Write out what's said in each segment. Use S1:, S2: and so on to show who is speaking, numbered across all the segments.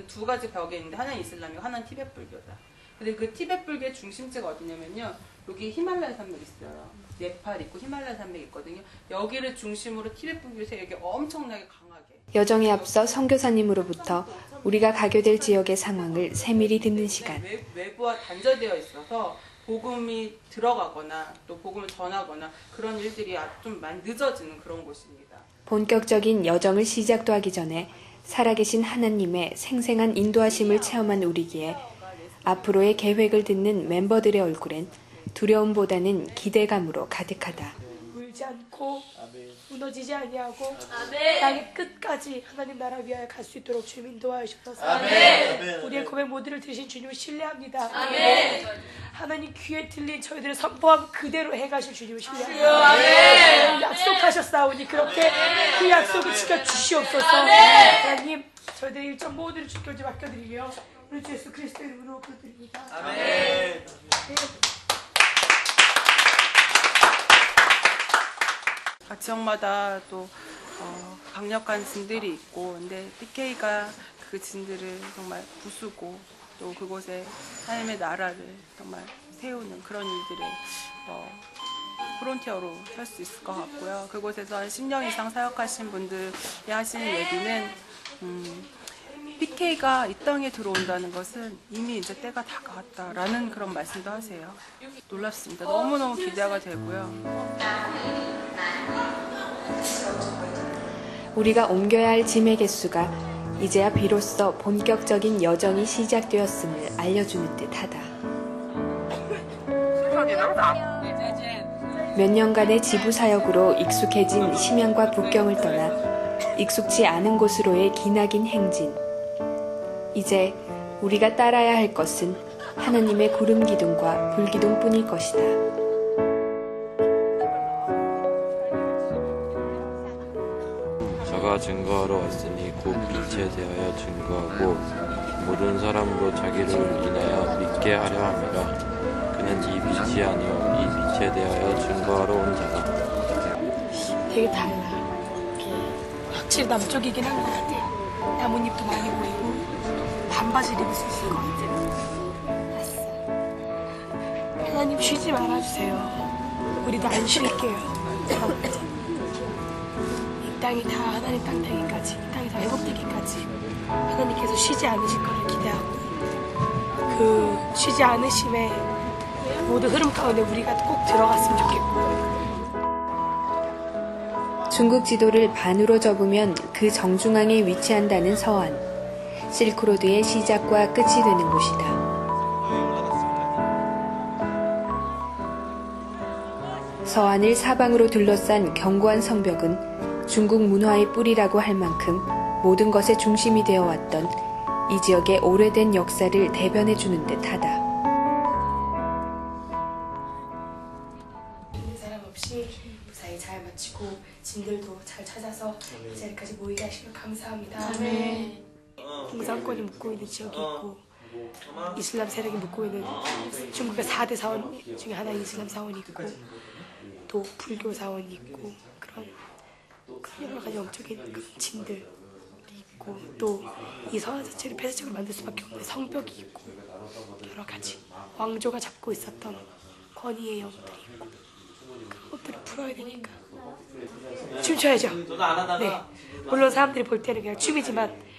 S1: 두 가지 벽에 있는데 하나는 이슬람이고 하나는 티베트 불교다. 근데 그 티베트 불교의 중심지가 어디냐면요. 여기 히말라야 산맥 있어요. 네팔 있고 히말라야 산맥 있거든요. 여기를 중심으로 티베트 불교 세력이 엄청나게 강하게.
S2: 여정에 앞서 선교사님으로부터 우리가 가게 될 지역의 상황을 세밀히 듣는 시간.
S1: 외부와 단절되어 있어서 복음이 들어가거나 또 복음을 전하거나 그런 일들이 좀 많이 늦어지는 그런 곳입니다.
S2: 본격적인 여정을 시작도 하기 전에 살아계신 하나님의 생생한 인도하심을 체험한 우리기에 앞으로의 계획을 듣는 멤버들의 얼굴엔 두려움보다는 기대감으로 가득하다.
S3: 울지 않고 무너지지 아니하고 땅의 끝까지 하나님 나라 위하여 갈 수 있도록 주님 인도하여 주셔서 우리의 고백 모두를 들으신 주님을 신뢰합니다. 하나님 귀에 들린 저희들의 선포함 그대로 해가실 주님을 신뢰합니다. 약속하셨사오니 그렇게 그 약속을 지켜주시옵소서. 하나님 저희들의 일정 모두를 주께 맡겨드리며 우리 주 예수 그리스도의 이름으로 기도드립니다. 아멘.
S1: 각 지역마다 또 강력한 진들이 있고, 근데 PK가 그 진들을 정말 부수고 또 그곳에 하나님의 나라를 정말 세우는 그런 일들을 프론티어로 할 수 있을 것 같고요. 그곳에서 한 10년 이상 사역하신 분들이 하시는 얘기는 PK가 이 땅에 들어온다는 것은 이미 이제 때가 다가왔다라는 그런 말씀도 하세요. 놀랍습니다. 너무너무 기대가 되고요.
S2: 우리가 옮겨야 할 짐의 개수가 이제야 비로소 본격적인 여정이 시작되었음을 알려주는 듯하다. 몇 년간의 지부 사역으로 익숙해진 심양과 북경을 떠나 익숙지 않은 곳으로의 기나긴 행진. 이제 우리가 따라야 할 것은 하나님의 구름 기둥과 불 기둥뿐일 것이다.
S4: 저가 증거하러 왔으니 곧 빛에 대하여 증거하고 모든 사람으로 자기를 인하여 믿게 하려 함이라. 그는 이 빛이 아니요 이 빛에 대하여 증거하러 온 자다.
S3: 되게 달라. 확실히 남쪽이긴 한 것 같아. 나뭇잎도 많이 보이고 반바지를 입을 수 있을 것 같아요. 하나님 쉬지 말아주세요. 우리도 안 쉴게요. 이 땅이 다 하나님 땅 되기까지, 이 땅이 다 회복되기까지 하나님께서 쉬지 않으실 것을 기대하고 그 쉬지 않으심의 모든 흐름 가운데 우리가 꼭 들어갔으면 좋겠고.
S2: 중국 지도를 반으로 접으면 그 정중앙에 위치한다는 서안. 실크로드의 시작과 끝이 되는 곳이다. 서안을 사방으로 둘러싼 견고한 성벽은 중국 문화의 뿌리라고 할 만큼 모든 것의 중심이 되어왔던 이 지역의 오래된 역사를 대변해주는 듯하다.
S3: 있는 사람 없이 무사히 잘 마치고 짐들도 잘 찾아서 이 자리까지 모이게 하시면 감사합니다. 아멘. 공산권이 묵고 있는 지역이 있고 이슬람 세력이 묵고 있는 중국의 4대 사원 중에 하나인 이슬람 사원이 있고 또 불교 사원이 있고 그런 여러 가지 영적인 진들이 있고 또 이 서원 자체를 폐쇄적으로 만들 수밖에 없는 성벽이 있고 여러 가지 왕조가 잡고 있었던 권위의 영들이 있고 그런 것들을 풀어야 되니까 춤춰야죠. 네, 물론 사람들이 볼 때는 그냥 춤이지만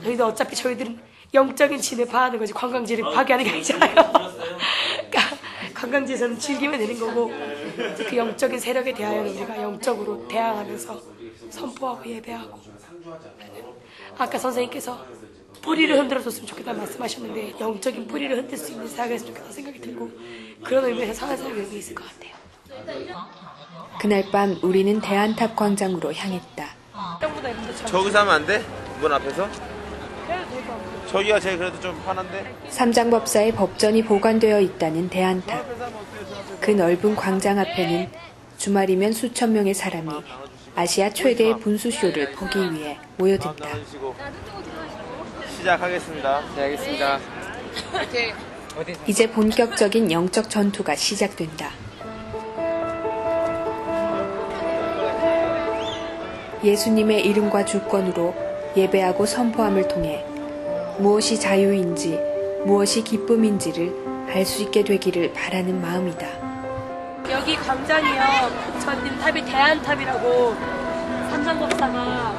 S3: 저희도 어차피 저희들은 영적인 진을 파하는 거지 관광지를 파괴하는 게 아니잖아요. 그러니까 관광지에서는 즐기면 되는 거고 그 영적인 세력에 대하여 우리가 영적으로 대항하면서 선포하고 예배하고. 아까 선생님께서 뿌리를 흔들어줬으면 좋겠다는 말씀하셨는데 영적인 뿌리를 흔들 수 있는 사역을 했으면 좋겠다는 생각이 들고 그런 의미에서 상한사역이 의미 있을 것 같아요.
S2: 그날 밤 우리는 대안탑 광장으로 향했다.
S5: 저기서 하면 안 돼? 문 앞에서? 저기가 제일 그래도 좀 편한데?
S2: 삼장법사의 법전이 보관되어 있다는 대안탑. 그 넓은 광장 앞에는 주말이면 수천 명의 사람이 아시아 최대의 분수쇼를 보기 위해 모여든다.
S5: 시작하겠습니다.
S6: 네, 알겠습니다.
S2: 이제 본격적인 영적 전투가 시작된다. 예수님의 이름과 주권으로 예배하고 선포함을 통해 무엇이 자유인지 무엇이 기쁨인지를 알 수 있게 되기를 바라는 마음이다.
S3: 여기 광장이요. 전님 탑이 대한탑이라고 삼성법사가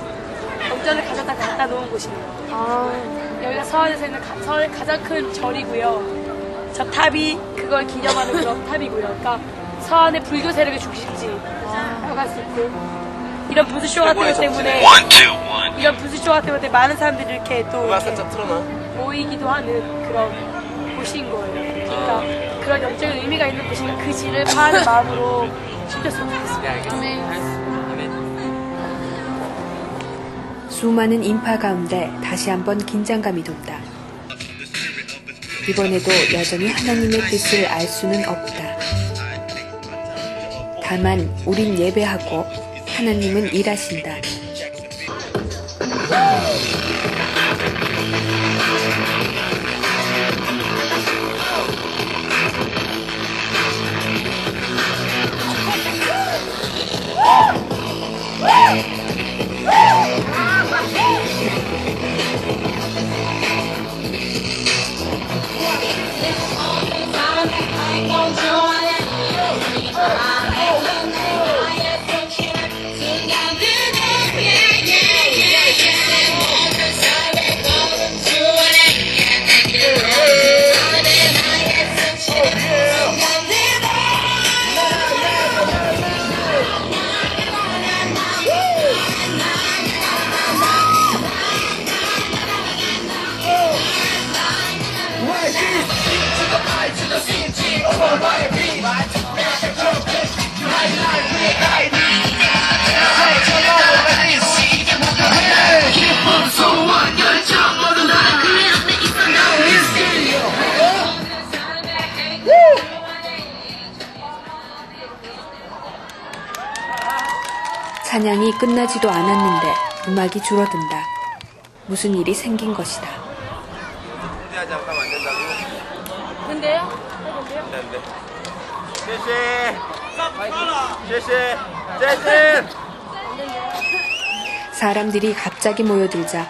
S3: 경전을 갖다 놓은 곳이에요. 여기가 서울에서 있는 서울의 가장 큰 절이고요. 저 탑이 그걸 기념하는 그런 탑이고요. 그러니까 서안의 불교 세력의 중심지라고 할 수 있고, 이런 부스쇼 같은 것 때문에 많은 사람들이 이렇게 또
S5: 음악
S3: 이렇게
S5: 살짝 틀어놔.
S3: 모이기도 하는 그런 곳인 거예요. 그러니까 그런 영적인 의미가 있는 곳이니까 그 질을 파하는 마음으로 숨겼으면 좋겠습니다.
S2: 수많은 인파 가운데 다시 한번 긴장감이 돋다. 이번에도 여전히 하나님의 뜻을 알 수는 없다. 다만 우린 예배하고 하나님은 일하신다. 찬양이 끝나지도 않았는데 음악이 줄어든다. 무슨 일이 생긴 것이다.
S5: 통제하지 않고 하면 안 된다고.
S3: 근데요?
S5: 안 돼. 제시.
S2: 사람들이 갑자기 모여들자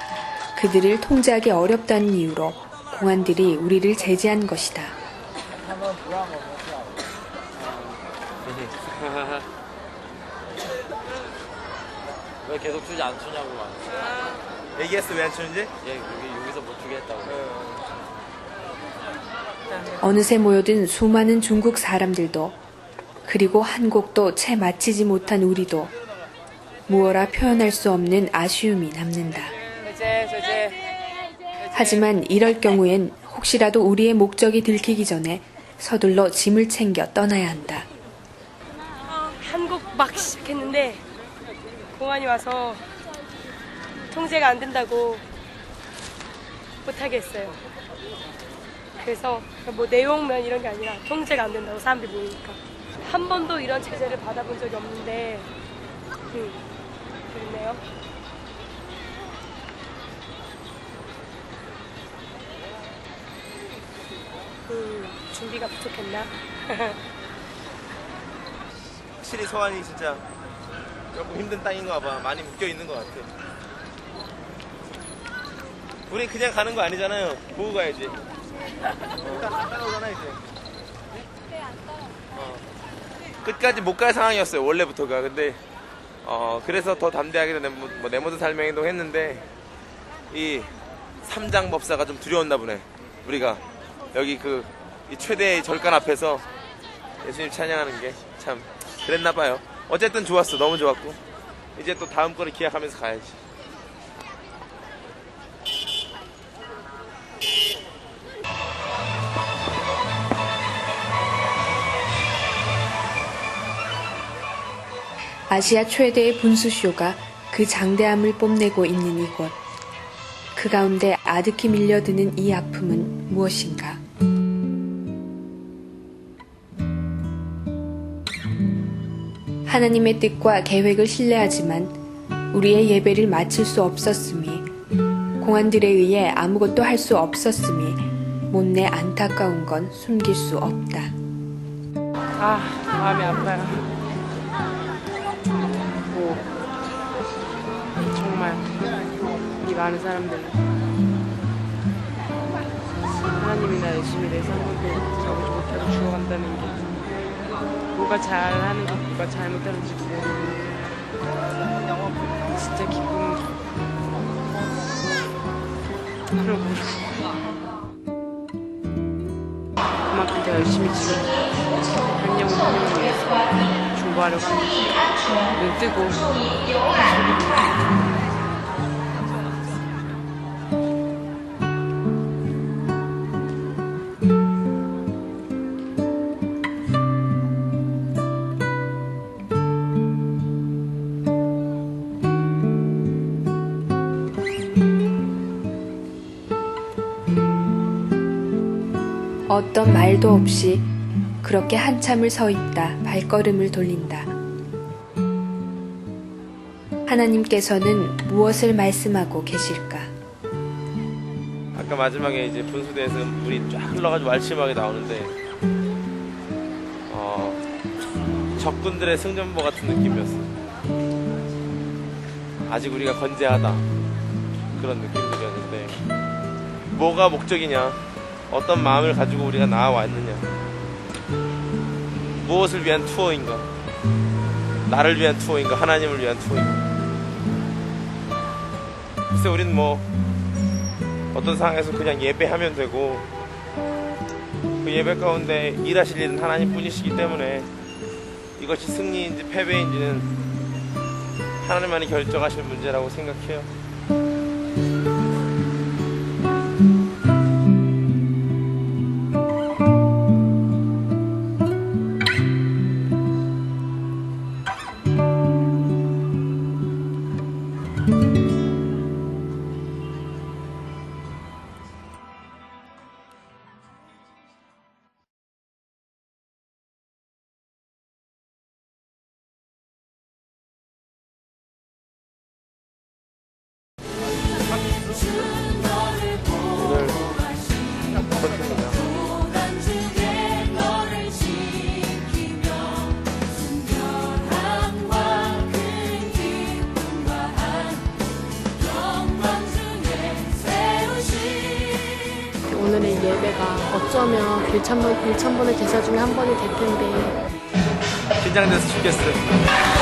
S2: 그들을 통제하기 어렵다는 이유로 공안들이 우리를 제지한 것이다.
S4: 왜 계속 주지 안 주냐고 막.
S5: 얘기했어 왜 안 추는지?
S4: 여기서 못 주게 했다고.
S2: 어느새 모여든 수많은 중국 사람들도 그리고 한 곡도 채 마치지 못한 우리도 무어라 표현할 수 없는 아쉬움이 남는다. 하지만 이럴 경우엔 혹시라도 우리의 목적이 들키기 전에 서둘러 짐을 챙겨 떠나야 한다.
S3: 한 곡 막 시작했는데 공안이 와서 통제가 안 된다고 못하게 했어요. 그래서 뭐 내용면 이런 게 아니라 통제가 안 된다고 사람들이 모이니까. 한 번도 이런 제재를 받아본 적이 없는데 그렇네요. 준비가 부족했나?
S5: 확실히 서안이 진짜 조금 힘든 땅인가 봐. 많이 묶여 있는 것 같아. 우리 그냥 가는 거 아니잖아요. 보고 가야지. 일단 안 따라오잖아 이제. 끝까지 못 갈 상황이었어요. 원래부터가. 근데 그래서 더 담대하게 내 모든 삶의 행동했는데 이 삼장법사가 좀 두려웠나 보네. 우리가 여기 이 최대의 절간 앞에서 예수님 찬양하는 게 참 그랬나 봐요. 어쨌든 좋았어. 너무 좋았고 이제 또 다음 거를 기약하면서 가야지.
S2: 아시아 최대의 분수쇼가 그 장대함을 뽐내고 있는 이곳. 그 가운데 아득히 밀려드는 이 아픔은 무엇인가? 하나님의 뜻과 계획을 신뢰하지만 우리의 예배를 마칠 수 없었음이, 공안들에 의해 아무것도 할 수 없었음이 못내 안타까운 건 숨길 수 없다.
S1: 마음이 아파요. 정말 이 많은 사람들
S6: 열심히 내서 한 번도 가보지 못하고 죽어간다는 게 뭐가 잘하는 거 뭐가 잘못하는지 모르고 진짜 기쁨 그걸 모르고 그만큼 더 열심히 지금 한영을 위해서 중보하려고 합니다. 눈 뜨고
S2: 어떤 말도 없이 그렇게 한참을 서 있다 발걸음을 돌린다. 하나님께서는 무엇을 말씀하고 계실까?
S5: 아까 마지막에 이제 분수대에서 물이 쫙 흘러가지고 말침하게 나오는데 적군들의 승전보 같은 느낌이었어. 아직 우리가 건재하다 그런 느낌들이었는데 뭐가 목적이냐, 어떤 마음을 가지고 우리가 나와왔느냐, 무엇을 위한 투어인가, 나를 위한 투어인가, 하나님을 위한 투어인가. 글쎄 우린 뭐 어떤 상황에서 그냥 예배하면 되고 그 예배 가운데 일하실 일은 하나님 뿐이시기 때문에 이것이 승리인지 패배인지는 하나님만이 결정하실 문제라고 생각해요.
S7: 오늘의 예배가 어쩌면 1,000번의 제사 중에 한 번이 될 텐데
S5: 긴장돼서 죽겠어요.